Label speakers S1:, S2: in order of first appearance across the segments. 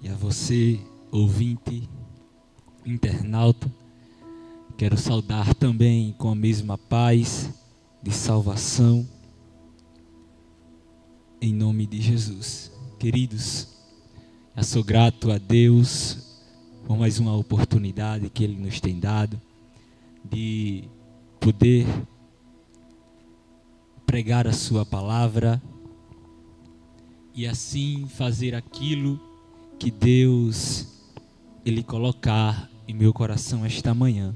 S1: E a você, ouvinte, internauta, quero saudar também com a mesma paz de salvação, em nome de Jesus. Queridos, eu sou grato a Deus por mais uma oportunidade que Ele nos tem dado de poder pregar a sua palavra e assim fazer aquilo que Deus Ele colocar em meu coração esta manhã.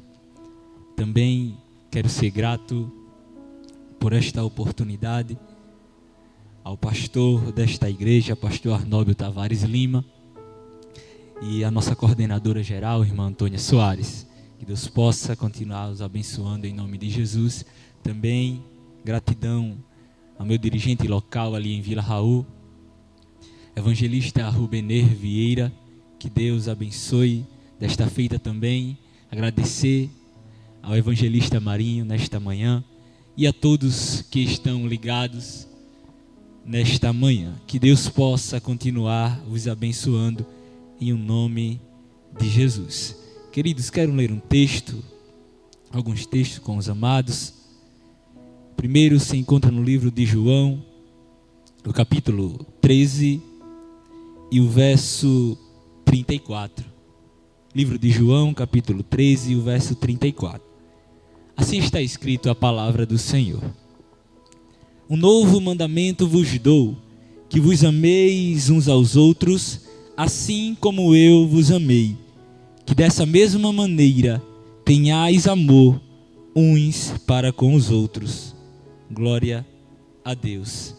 S1: Também quero ser grato por esta oportunidade ao pastor desta igreja, pastor Arnóbio Tavares Lima, e a nossa coordenadora geral, irmã Antônia Soares. Que Deus possa continuar os abençoando em nome de Jesus. Também gratidão ao meu dirigente local ali em Vila Raul, evangelista Rubener Vieira. Que Deus abençoe desta feita também. Agradecer ao evangelista Marinho nesta manhã e a todos que estão ligados nesta manhã. Que Deus possa continuar vos abençoando em nome de Jesus. Queridos, quero ler um texto, alguns textos com os amados. Primeiro se encontra no livro de João, no capítulo 13 e o verso 34. Livro de João, capítulo 13 e o verso 34. Assim está escrito a palavra do Senhor. Um novo mandamento vos dou, que vos ameis uns aos outros, assim como eu vos amei. Que dessa mesma maneira tenhais amor uns para com os outros. Glória a Deus.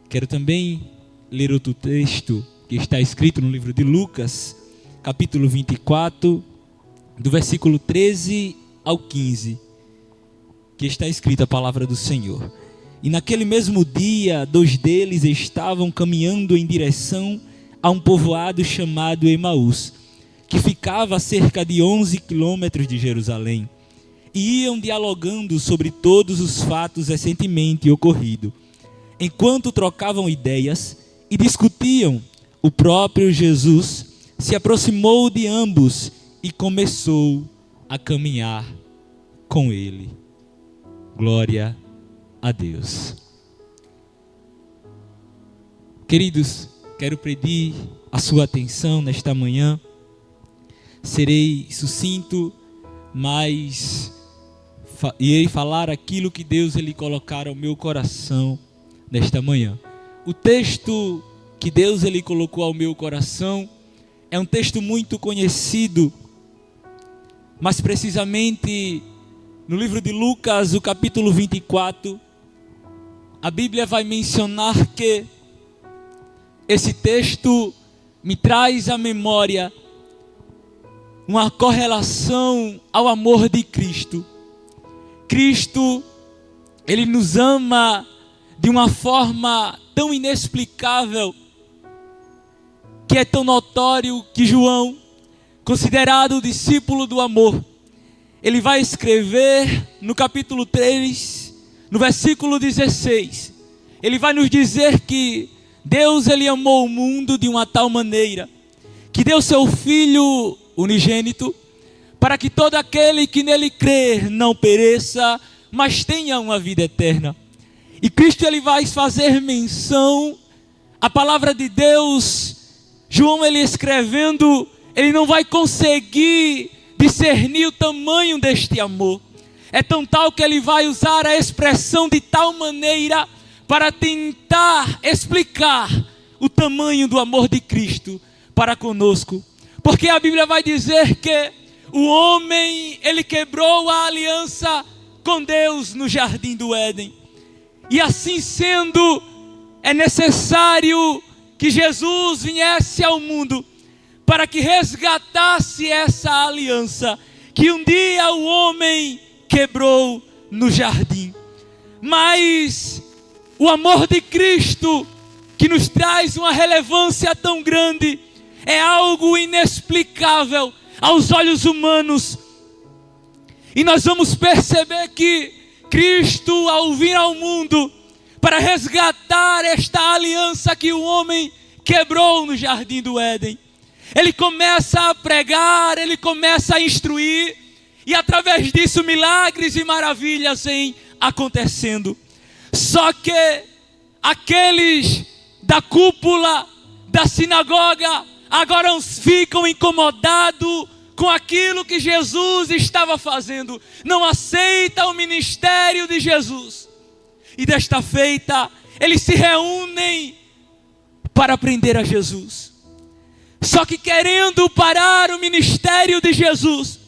S1: Quero também ler outro texto que está escrito no livro de Lucas, capítulo 24, do versículo 13 ao 15, que está escrita a palavra do Senhor. E naquele mesmo dia, 2 deles estavam caminhando em direção a um povoado chamado Emaús, que ficava a cerca de 11 quilômetros de Jerusalém, e iam dialogando sobre todos os fatos recentemente ocorridos. Enquanto trocavam ideias e discutiam, o próprio Jesus se aproximou de ambos e começou a caminhar com ele. Glória a Deus. Queridos, quero pedir a sua atenção nesta manhã. Serei sucinto, mas irei falar aquilo que Deus Ele colocar ao meu coração nesta manhã. O texto que Deus Ele colocou ao meu coração é um texto muito conhecido, mas precisamente no livro de Lucas, o capítulo 24, a Bíblia vai mencionar que esse texto me traz à memória uma correlação ao amor de Cristo. Cristo, Ele nos ama de uma forma tão inexplicável, que é tão notório que João, considerado o discípulo do amor, ele vai escrever no capítulo 3, no versículo 16, ele vai nos dizer que Deus Ele amou o mundo de uma tal maneira, que deu seu Filho unigênito, para que todo aquele que nele crer não pereça, mas tenha uma vida eterna. E Cristo Ele vai fazer menção à palavra de Deus. João, ele escrevendo, ele não vai conseguir discernir o tamanho deste amor. É tão tal que ele vai usar a expressão de tal maneira para tentar explicar o tamanho do amor de Cristo para conosco. Porque a Bíblia vai dizer que o homem, ele quebrou a aliança com Deus no jardim do Éden. E assim sendo, é necessário que Jesus viesse ao mundo para que resgatasse essa aliança que um dia o homem quebrou no jardim. Mas o amor de Cristo, que nos traz uma relevância tão grande, é algo inexplicável aos olhos humanos. E nós vamos perceber que Cristo, ao vir ao mundo para resgatar esta aliança que o homem quebrou no jardim do Éden, Ele começa a pregar, ele começa a instruir, e através disso milagres e maravilhas vêm acontecendo. Só que aqueles da cúpula da sinagoga agora ficam incomodados com aquilo que Jesus estava fazendo. Não aceita o ministério de Jesus. E desta feita, eles se reúnem para prender a Jesus. Só que querendo parar o ministério de Jesus,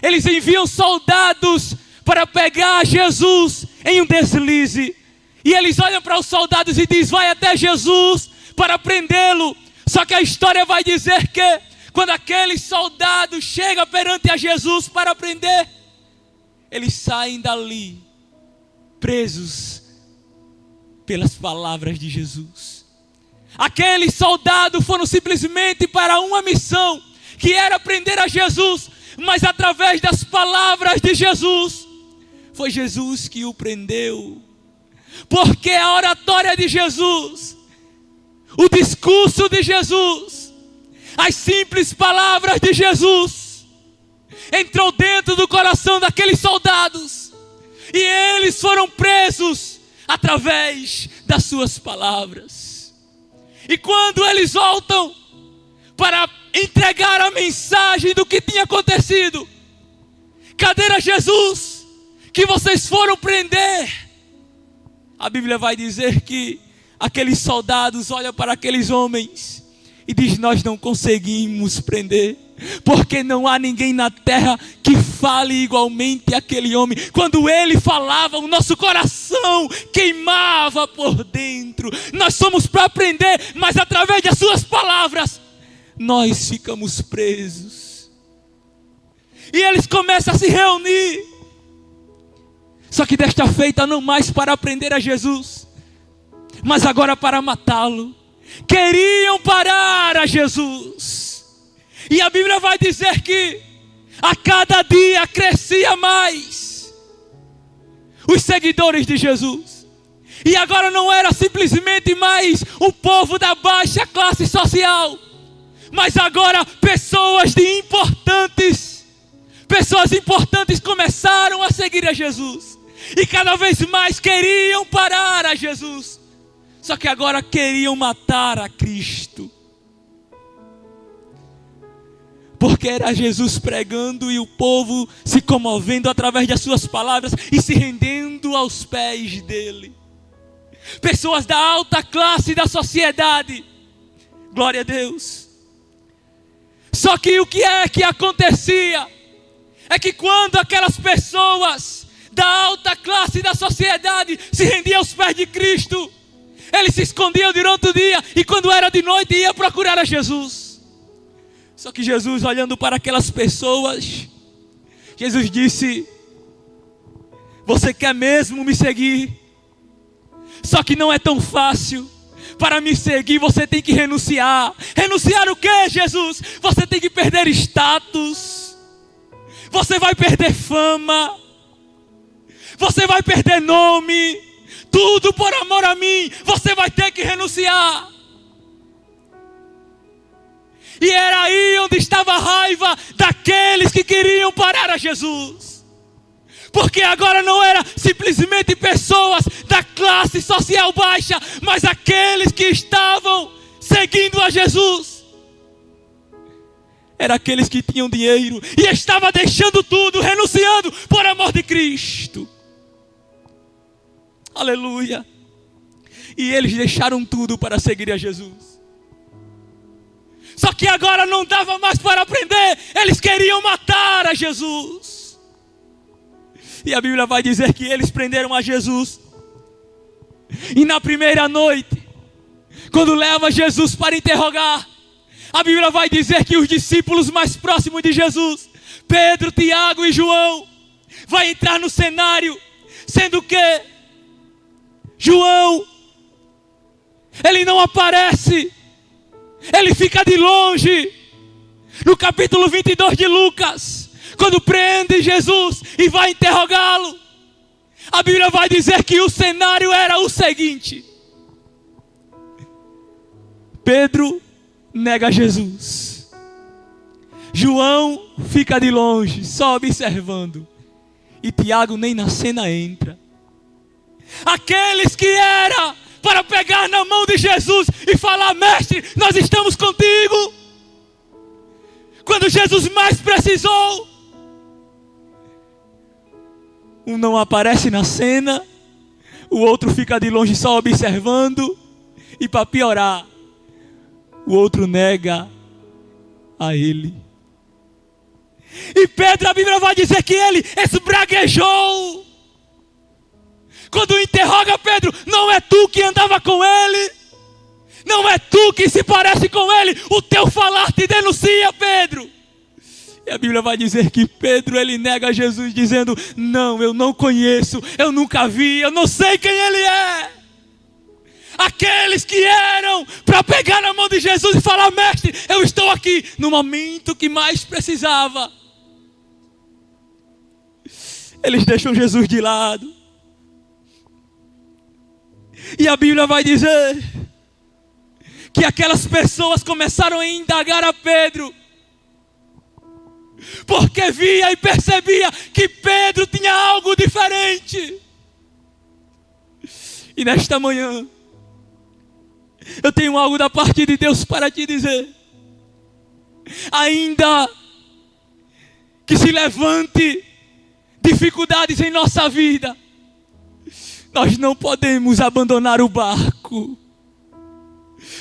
S1: eles enviam soldados para pegar Jesus em um deslize. E eles olham para os soldados e dizem: vai até Jesus para prendê-lo. Só que a história vai dizer que quando aqueles soldados chegam perante a Jesus para prender, eles saem dali presos pelas palavras de Jesus. Aqueles soldados foram simplesmente para uma missão, que era prender a Jesus, mas através das palavras de Jesus, foi Jesus que o prendeu. Porque a oratória de Jesus, o discurso de Jesus, as simples palavras de Jesus, entrou dentro do coração daqueles soldados, e eles foram presos através das suas palavras. E quando eles voltam para entregar a mensagem do que tinha acontecido: cadê era Jesus que vocês foram prender? A Bíblia vai dizer que aqueles soldados olham para aqueles homens e dizem: nós não conseguimos prender, porque não há ninguém na terra que fale igualmente aquele homem. Quando ele falava, o nosso coração queimava por dentro. Nós somos para aprender, mas através das suas palavras nós ficamos presos. E eles começam a se reunir, só que desta feita não mais para prender a Jesus, mas agora para matá-lo. Queriam parar a Jesus. E a Bíblia vai dizer que a cada dia crescia mais os seguidores de Jesus. E agora não era simplesmente mais o povo da baixa classe social, mas agora pessoas importantes começaram a seguir a Jesus. E cada vez mais queriam parar a Jesus. Só que agora queriam matar a Cristo. Porque era Jesus pregando e o povo se comovendo através das suas palavras e se rendendo aos pés dele. Pessoas da alta classe da sociedade. Glória a Deus. Só que o que é que acontecia? É que quando aquelas pessoas da alta classe da sociedade se rendiam aos pés de Cristo, eles se escondiam durante o dia, e quando era de noite ia procurar a Jesus. Só que Jesus, olhando para aquelas pessoas, Jesus disse: você quer mesmo me seguir? Só que não é tão fácil. Para me seguir você tem que renunciar. Renunciar o que, Jesus? Você tem que perder status, você vai perder fama, você vai perder nome, tudo por amor a mim. Você vai ter que renunciar. E era aí onde estava a raiva daqueles que queriam parar a Jesus. Porque agora não era simplesmente pessoas da classe social baixa, mas aqueles que estavam seguindo a Jesus. Era aqueles que tinham dinheiro e estavam deixando tudo, renunciando por amor de Cristo. Aleluia. E eles deixaram tudo para seguir a Jesus. Só que agora não dava mais para prender, eles queriam matar a Jesus. E a Bíblia vai dizer que eles prenderam a Jesus. E na primeira noite, quando leva Jesus para interrogar, a Bíblia vai dizer que os discípulos mais próximos de Jesus, Pedro, Tiago e João, vai entrar no cenário, sendo que João, ele não aparece, ele fica de longe. No capítulo 22 de Lucas, quando prende Jesus e vai interrogá-lo, a Bíblia vai dizer que o cenário era o seguinte: Pedro nega Jesus, João fica de longe, só observando. E Tiago nem na cena entra. Aqueles que era para pegar na mão de Jesus e falar: mestre, nós estamos contigo. Quando Jesus mais precisou, um não aparece na cena, o outro fica de longe só observando. E para piorar, o outro nega a ele. E Pedro, a Bíblia vai dizer que ele esbraguejou. Quando interroga Pedro: não é tu que andava com ele? Não é tu que se parece com ele? O teu falar te denuncia, Pedro. E a Bíblia vai dizer que Pedro, ele nega Jesus dizendo: não, eu não conheço, eu nunca vi, eu não sei quem ele é. Aqueles que eram para pegar na mão de Jesus e falar: mestre, eu estou aqui, no momento que mais precisava, eles deixam Jesus de lado. E a Bíblia vai dizer que aquelas pessoas começaram a indagar a Pedro, porque via e percebia que Pedro tinha algo diferente. E nesta manhã, eu tenho algo da parte de Deus para te dizer. Ainda que se levante dificuldades em nossa vida, nós não podemos abandonar o barco.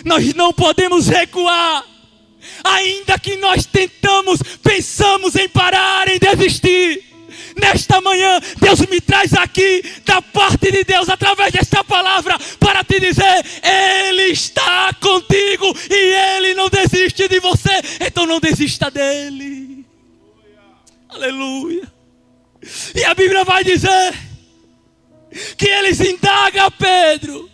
S1: Nós não podemos recuar. Ainda que nós pensamos em parar, em desistir. Nesta manhã, Deus me traz aqui, da parte de Deus, através desta palavra, para te dizer: Ele está contigo e Ele não desiste de você. Então não desista dEle. Aleluia. E a Bíblia vai dizer que eles indagam a Pedro,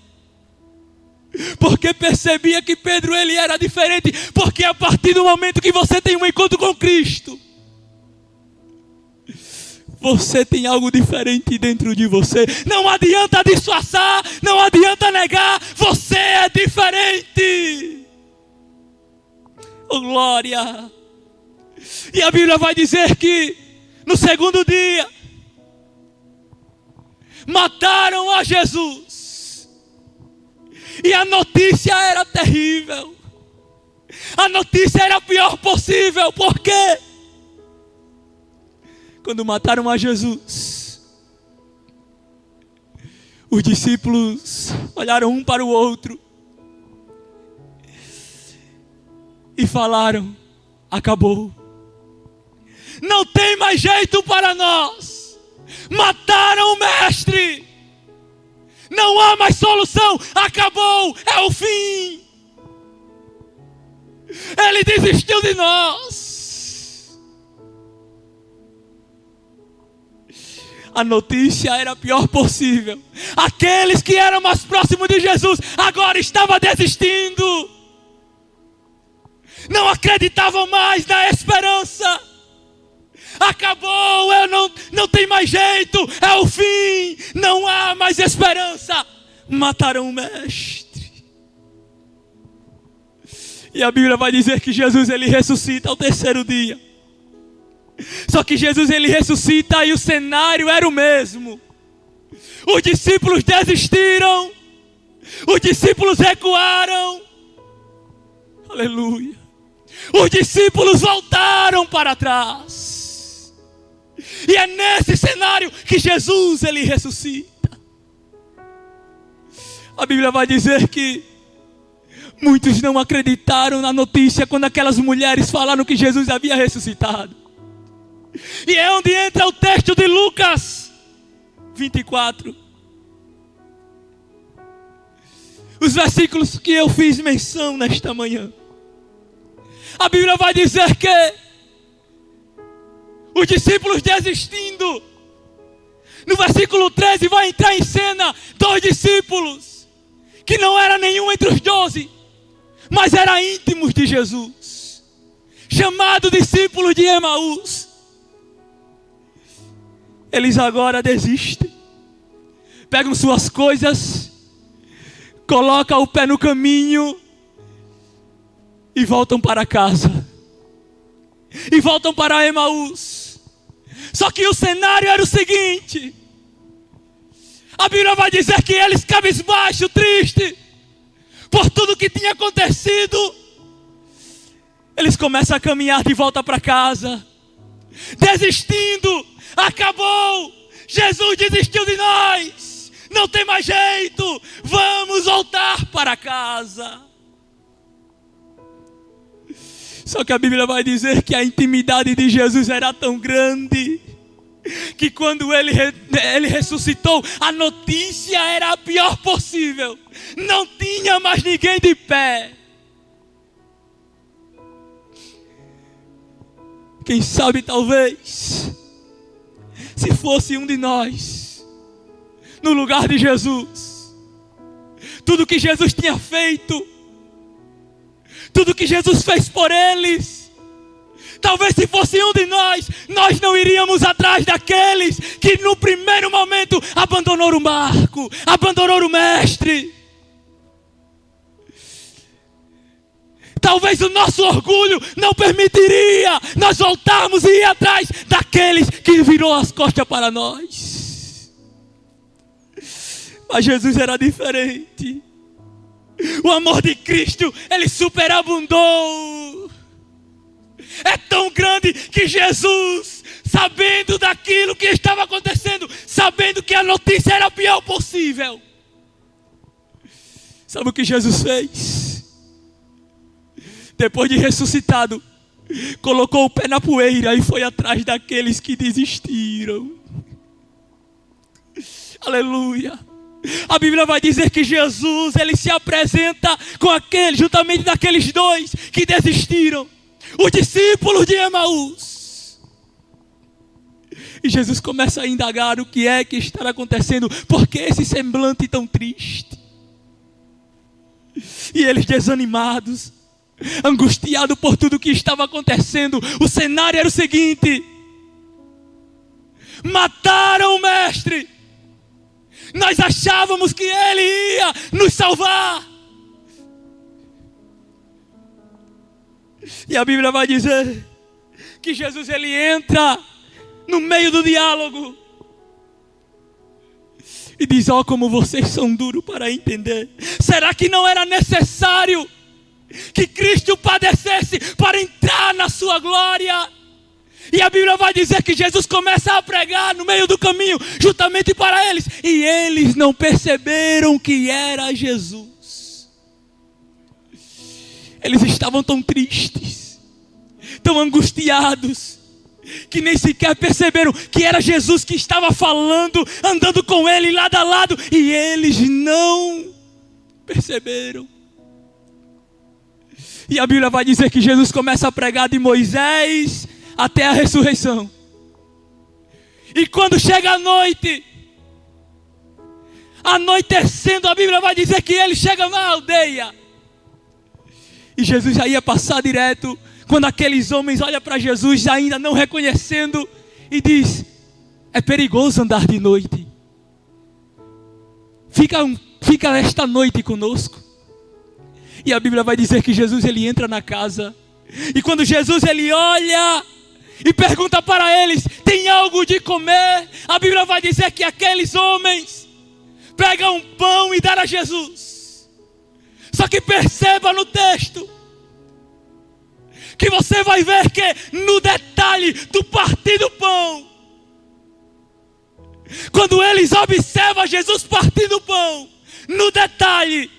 S1: porque percebia que Pedro, ele era diferente. Porque a partir do momento que você tem um encontro com Cristo, você tem algo diferente dentro de você. Não adianta disfarçar, não adianta negar, você é diferente. Oh, glória. E a Bíblia vai dizer que no segundo dia mataram a Jesus. E a notícia era terrível. A notícia era a pior possível. Por quê? Quando mataram a Jesus, os discípulos olharam um para o outro e falaram: acabou. Não tem mais jeito para nós. Mataram o mestre. Não há mais solução. Acabou. É o fim. Ele desistiu de nós. A notícia era a pior possível. Aqueles que eram mais próximos de Jesus agora estavam desistindo. Não acreditavam mais na esperança. Acabou, não tem mais jeito, é o fim, não há mais esperança. Mataram o mestre. E a Bíblia vai dizer que Jesus, ele ressuscita ao terceiro dia. Só que Jesus, ele ressuscita e o cenário era o mesmo. Os discípulos desistiram, os discípulos recuaram. Aleluia. Os discípulos voltaram para trás. E é nesse cenário que Jesus, ele ressuscita. A Bíblia vai dizer que muitos não acreditaram na notícia quando aquelas mulheres falaram que Jesus havia ressuscitado. E é onde entra o texto de Lucas 24. Os versículos que eu fiz menção nesta manhã. A Bíblia vai dizer que os discípulos desistindo. No versículo 13 vai entrar em cena 2 discípulos, que não era nenhum entre os 12, mas eram íntimos de Jesus, chamados discípulos de Emaús. Eles agora desistem, pegam suas coisas, colocam o pé no caminho e voltam para casa. e voltam para Emaús. Só que o cenário era o seguinte: a Bíblia vai dizer que eles, cabisbaixo, triste, por tudo que tinha acontecido, eles começam a caminhar de volta para casa, desistindo. Acabou, Jesus desistiu de nós, não tem mais jeito, vamos voltar para casa. Só que a Bíblia vai dizer que a intimidade de Jesus era tão grande, que quando ele ressuscitou, a notícia era a pior possível. Não tinha mais ninguém de pé. Quem sabe, talvez, se fosse um de nós, no lugar de Jesus, tudo que Jesus tinha feito, tudo que Jesus fez por eles, talvez se fosse um de nós, nós não iríamos atrás daqueles que no primeiro momento abandonaram o barco, abandonaram o mestre. Talvez o nosso orgulho não permitiria nós voltarmos e ir atrás daqueles que virou as costas para nós. Mas Jesus era diferente. O amor de Cristo, ele superabundou. É tão grande que Jesus, sabendo daquilo que estava acontecendo, sabendo que a notícia era a pior possível, sabe o que Jesus fez? Depois de ressuscitado, colocou o pé na poeira e foi atrás daqueles que desistiram. Aleluia. A Bíblia vai dizer que Jesus, ele se apresenta com aqueles, juntamente daqueles dois que desistiram, os discípulos de Emaús. E Jesus começa a indagar o que é que está acontecendo, por que esse semblante tão triste? E eles desanimados, angustiados por tudo que estava acontecendo. O cenário era o seguinte: mataram o mestre. Nós achávamos que ele ia nos salvar. E a Bíblia vai dizer que Jesus, ele entra no meio do diálogo e diz: ó, como vocês são duros para entender. Será que não era necessário que Cristo padecesse para entrar na sua glória? E a Bíblia vai dizer que Jesus começa a pregar no meio do caminho, justamente para eles. E eles não perceberam que era Jesus. Eles estavam tão tristes, tão angustiados, que nem sequer perceberam que era Jesus que estava falando, andando com ele lado a lado. E eles não perceberam. E a Bíblia vai dizer que Jesus começa a pregar de Moisés até a ressurreição. E quando chega a noite, anoitecendo, a Bíblia vai dizer que ele chega na aldeia. E Jesus já ia passar direto, quando aqueles homens olham para Jesus, ainda não reconhecendo, e diz: é perigoso andar de noite. Fica esta noite conosco. E a Bíblia vai dizer que Jesus, ele entra na casa. E quando Jesus, ele olha e pergunta para eles: tem algo de comer? A Bíblia vai dizer que aqueles homens pegam um pão e dão a Jesus. Só que perceba no texto que você vai ver que no detalhe do partir do pão, quando eles observam Jesus partindo o pão, no detalhe,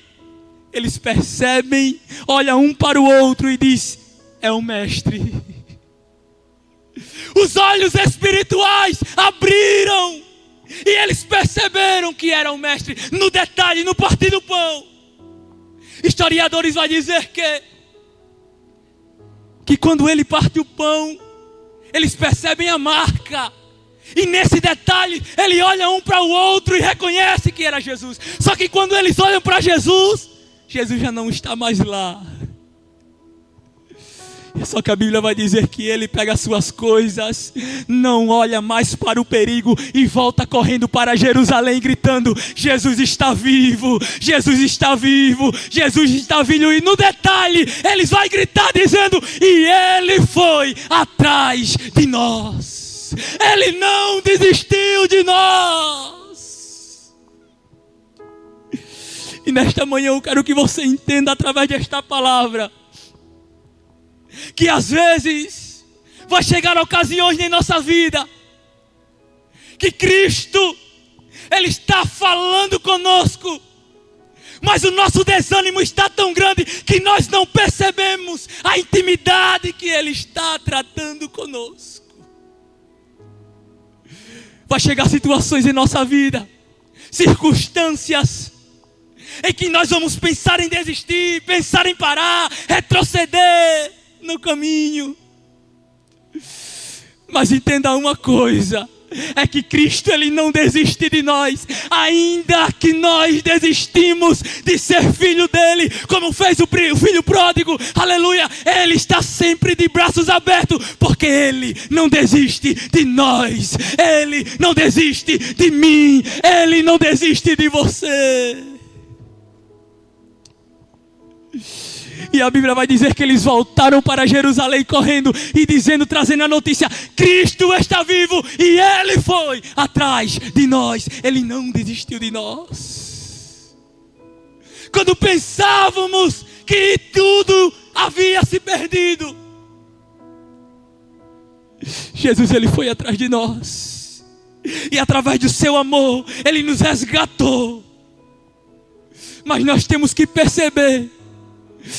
S1: eles percebem, olham um para o outro e dizem: é o mestre. Os olhos espirituais abriram e eles perceberam que era o mestre, no detalhe, no partir do pão. Historiadores vão dizer que quando ele parte o pão, eles percebem a marca. E nesse detalhe, ele olha um para o outro e reconhece que era Jesus. Só que quando eles olham para Jesus, Jesus já não está mais lá. Só que a Bíblia vai dizer que ele pega as suas coisas, não olha mais para o perigo e volta correndo para Jerusalém gritando: Jesus está vivo, Jesus está vivo, Jesus está vivo. E no detalhe, eles vão gritar dizendo: e ele foi foi atrás de nós. Ele não desistiu de nós. E nesta manhã eu quero que você entenda através desta palavra que às vezes vai chegar ocasiões em nossa vida que Cristo, Ele está falando conosco, mas o nosso desânimo está tão grande que nós não percebemos a intimidade que Ele está tratando conosco. Vai chegar situações em nossa vida, circunstâncias, em que nós vamos pensar em desistir, pensar em parar, retroceder no caminho. Mas entenda uma coisa, é que Cristo, Ele não desiste de nós, ainda que nós desistimos de ser filho dEle, como fez o filho pródigo, aleluia, Ele está sempre de braços abertos, porque Ele não desiste de nós, Ele não desiste de mim, Ele não desiste de você. E a Bíblia vai dizer que eles voltaram para Jerusalém correndo e dizendo, trazendo a notícia: Cristo está vivo e Ele foi atrás de nós. Ele não desistiu de nós. Quando pensávamos que tudo havia se perdido, Jesus, Ele foi atrás de nós. E através do seu amor, Ele nos resgatou. Mas nós temos que perceber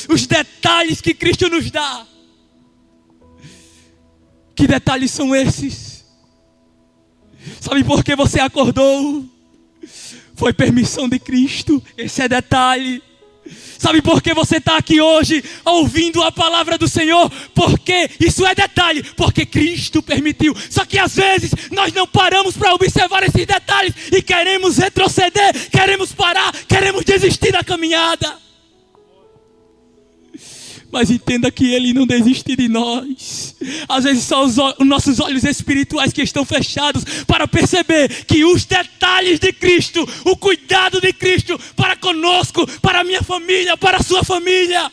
S1: os detalhes que Cristo nos dá. Que detalhes são esses? Sabe por que você acordou? Foi permissão de Cristo. Esse é detalhe. Sabe por que você está aqui hoje ouvindo a palavra do Senhor? Porque isso é detalhe, porque Cristo permitiu. Só que às vezes nós não paramos para observar esses detalhes e queremos retroceder, queremos parar, queremos desistir da caminhada. Mas entenda que Ele não desiste de nós. Às vezes são os nossos olhos espirituais que estão fechados para perceber que os detalhes de Cristo, o cuidado de Cristo para conosco, para a minha família, para a sua família,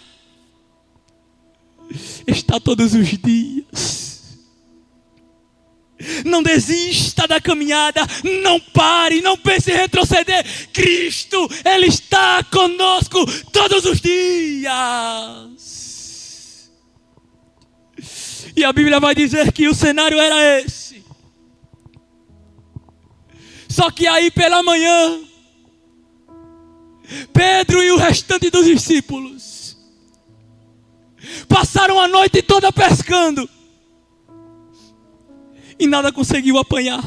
S1: está todos os dias. Não desista da caminhada, não pare, não pense em retroceder. Cristo, Ele está conosco todos os dias. E a Bíblia vai dizer que o cenário era esse. Só que aí pela manhã, Pedro e o restante dos discípulos passaram a noite toda pescando e nada conseguiu apanhar.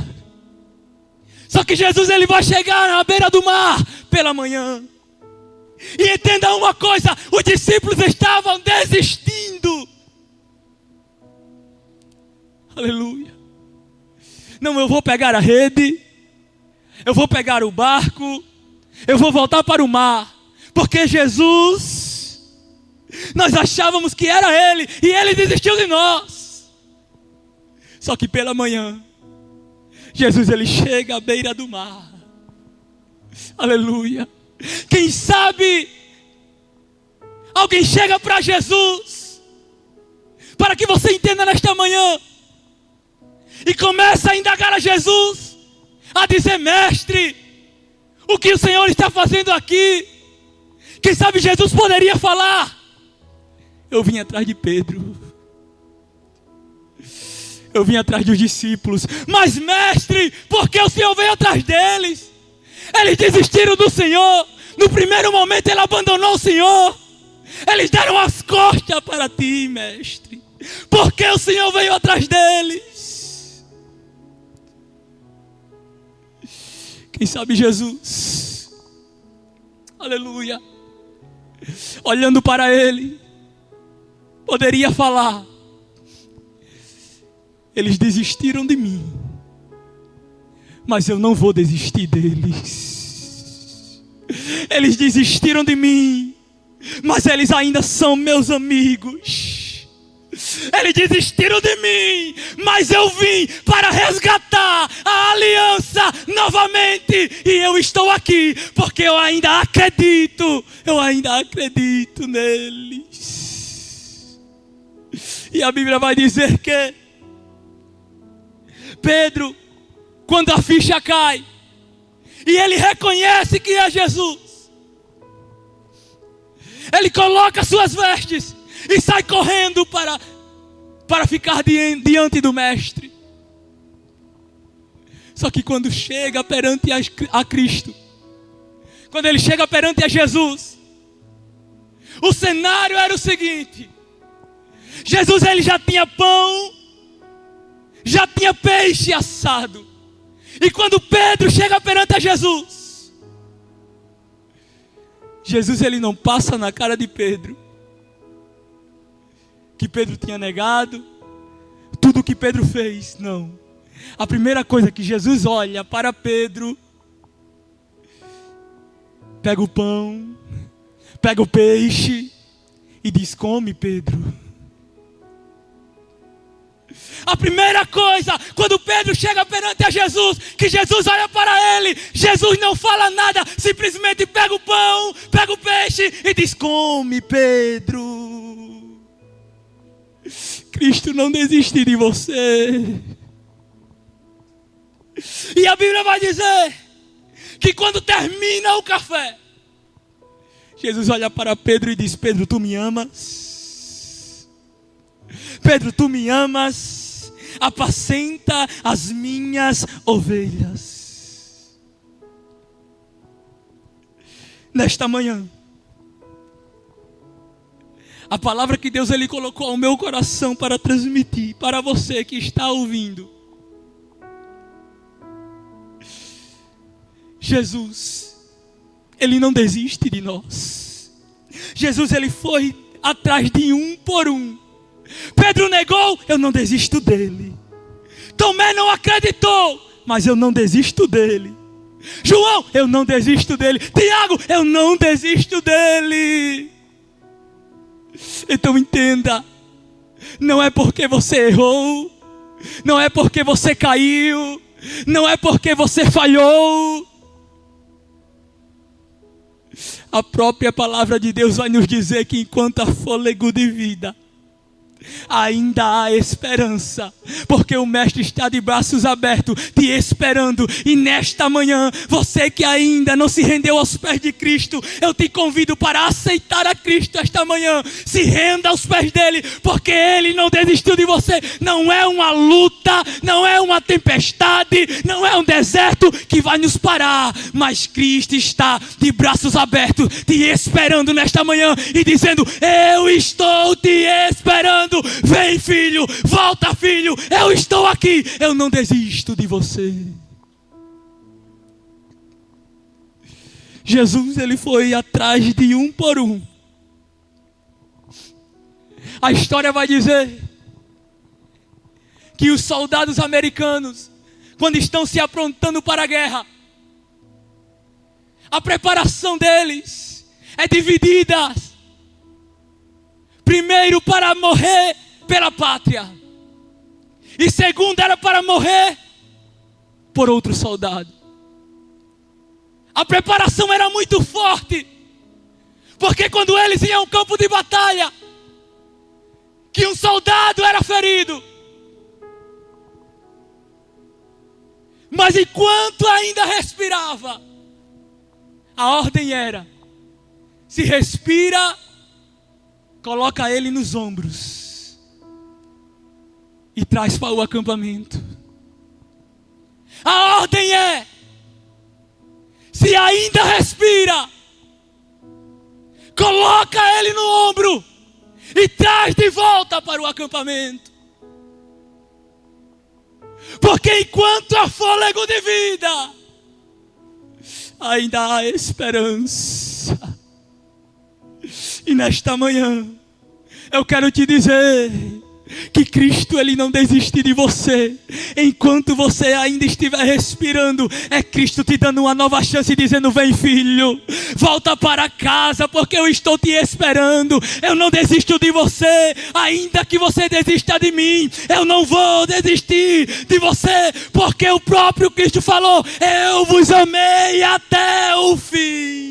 S1: Só que Jesus, Ele vai chegar à beira do mar pela manhã. E entenda uma coisa, os discípulos estavam desistindo. Aleluia. Não, eu vou pegar a rede, eu vou pegar o barco, eu vou voltar para o mar, porque Jesus, nós achávamos que era Ele, e Ele desistiu de nós. Só que pela manhã, Jesus, Ele chega à beira do mar. Aleluia. Quem sabe alguém chega para Jesus, para que você entenda nesta manhã, e começa a indagar a Jesus, a dizer: mestre, o que o Senhor está fazendo aqui? Quem sabe Jesus poderia falar: eu vim atrás de Pedro, eu vim atrás dos discípulos. Mas mestre, por que o Senhor veio atrás deles? Eles desistiram do Senhor. No primeiro momento Ele abandonou o Senhor. Eles deram as costas para ti, mestre. Por que o Senhor veio atrás deles? Quem sabe Jesus, aleluia, olhando para Ele, poderia falar: eles desistiram de mim, mas eu não vou desistir deles. Eles desistiram de mim, mas eles ainda são meus amigos. Eles desistiram de mim, mas eu vim para resgatar a aliança novamente. E eu estou aqui porque eu ainda acredito neles. E a Bíblia vai dizer que Pedro, quando a ficha cai, e ele reconhece que é Jesus, ele coloca suas vestes e sai correndo para ficar diante do mestre. Só que quando chega perante a Cristo, quando ele chega perante a Jesus, o cenário era o seguinte: Jesus, ele já tinha pão, já tinha peixe assado. E quando Pedro chega perante a Jesus, Jesus, ele não passa na cara de Pedro que Pedro tinha negado tudo o que Pedro fez. Não. A primeira coisa que Jesus olha para Pedro, pega o pão, pega o peixe e diz: come, Pedro. A primeira coisa, quando Pedro chega perante a Jesus, que Jesus olha para ele, Jesus não fala nada, simplesmente pega o pão, pega o peixe e diz: come, Pedro. Cristo não desiste de você. E a Bíblia vai dizer que quando termina o café, Jesus olha para Pedro e diz: Pedro, tu me amas? Pedro, tu me amas? Apacenta as minhas ovelhas. Nesta manhã, a palavra que Deus ele colocou ao meu coração para transmitir para você que está ouvindo: Jesus, ele não desiste de nós. Jesus, ele foi atrás de um por um. Pedro negou, eu não desisto dele. Tomé não acreditou, mas eu não desisto dele. João, eu não desisto dele. Tiago, eu não desisto dele. Então entenda, não é porque você errou, não é porque você caiu, não é porque você falhou. A própria palavra de Deus vai nos dizer que enquanto há fôlego de vida, ainda há esperança, porque o Mestre está de braços abertos, te esperando. E nesta manhã, você que ainda não se rendeu aos pés de Cristo, eu te convido para aceitar a Cristo esta manhã. Se renda aos pés dele, porque ele não desistiu de você. Não é uma luta, não é uma tempestade, não é um deserto que vai nos parar, mas Cristo está de braços abertos, te esperando nesta manhã e dizendo: eu estou te esperando. Vem, filho, volta, filho, eu estou aqui, eu não desisto de você. Jesus, ele foi atrás de um por um. A história vai dizer que os soldados americanos, quando estão se aprontando para a guerra, a preparação deles é dividida. Primeiro, para morrer pela pátria. E segundo, era para morrer por outro soldado. A preparação era muito forte, porque quando eles iam ao campo de batalha, que um soldado era ferido, mas enquanto ainda respirava, a ordem era: se respira, coloca ele nos ombros e traz para o acampamento. A ordem é: se ainda respira, coloca ele no ombro e traz de volta para o acampamento. Porque enquanto há fôlego de vida, ainda há esperança. E nesta manhã, eu quero te dizer que Cristo, ele não desiste de você. Enquanto você ainda estiver respirando, é Cristo te dando uma nova chance, dizendo: vem, filho, volta para casa, porque eu estou te esperando. Eu não desisto de você, ainda que você desista de mim, eu não vou desistir de você, porque o próprio Cristo falou: eu vos amei até o fim.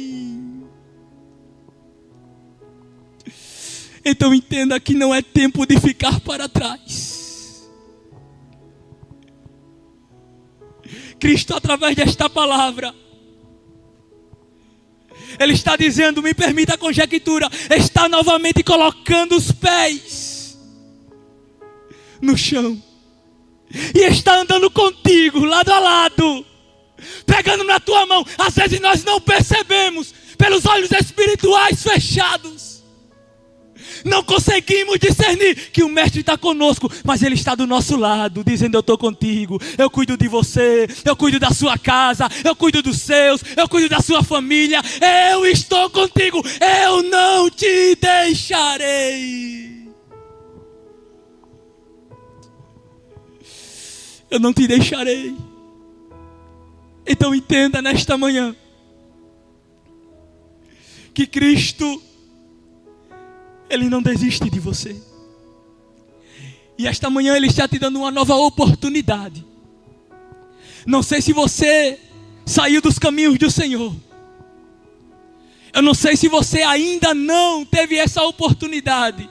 S1: Então entenda que não é tempo de ficar para trás. Cristo, através desta palavra, Ele está dizendo, me permita a conjectura, está novamente colocando os pés no chão. E está andando contigo, lado a lado, pegando na tua mão. Às vezes nós não percebemos, pelos olhos espirituais fechados. Não conseguimos discernir que o Mestre está conosco, mas Ele está do nosso lado, dizendo, eu estou contigo, eu cuido de você, eu cuido da sua casa, eu cuido dos seus, eu cuido da sua família, eu estou contigo, eu não te deixarei. Eu não te deixarei. Então entenda nesta manhã, que Cristo, Ele não desiste de você. E esta manhã Ele está te dando uma nova oportunidade. Não sei se você saiu dos caminhos do Senhor. Eu não sei se você ainda não teve essa oportunidade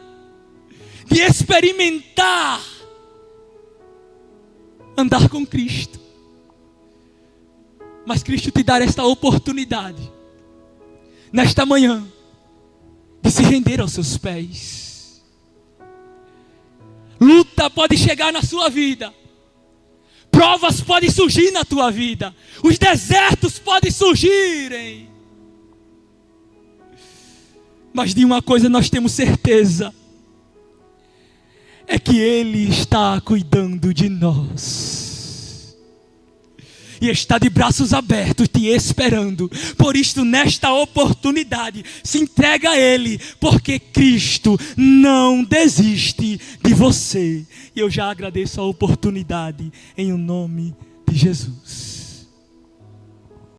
S1: de experimentar andar com Cristo. Mas Cristo te dá esta oportunidade nesta manhã de se render aos seus pés. Luta pode chegar na sua vida, provas podem surgir na tua vida, os desertos podem surgirem, mas de uma coisa nós temos certeza, é que Ele está cuidando de nós. E está de braços abertos te esperando. Por isto, nesta oportunidade, se entrega a Ele, porque Cristo não desiste de você. E eu já agradeço a oportunidade em o nome de Jesus.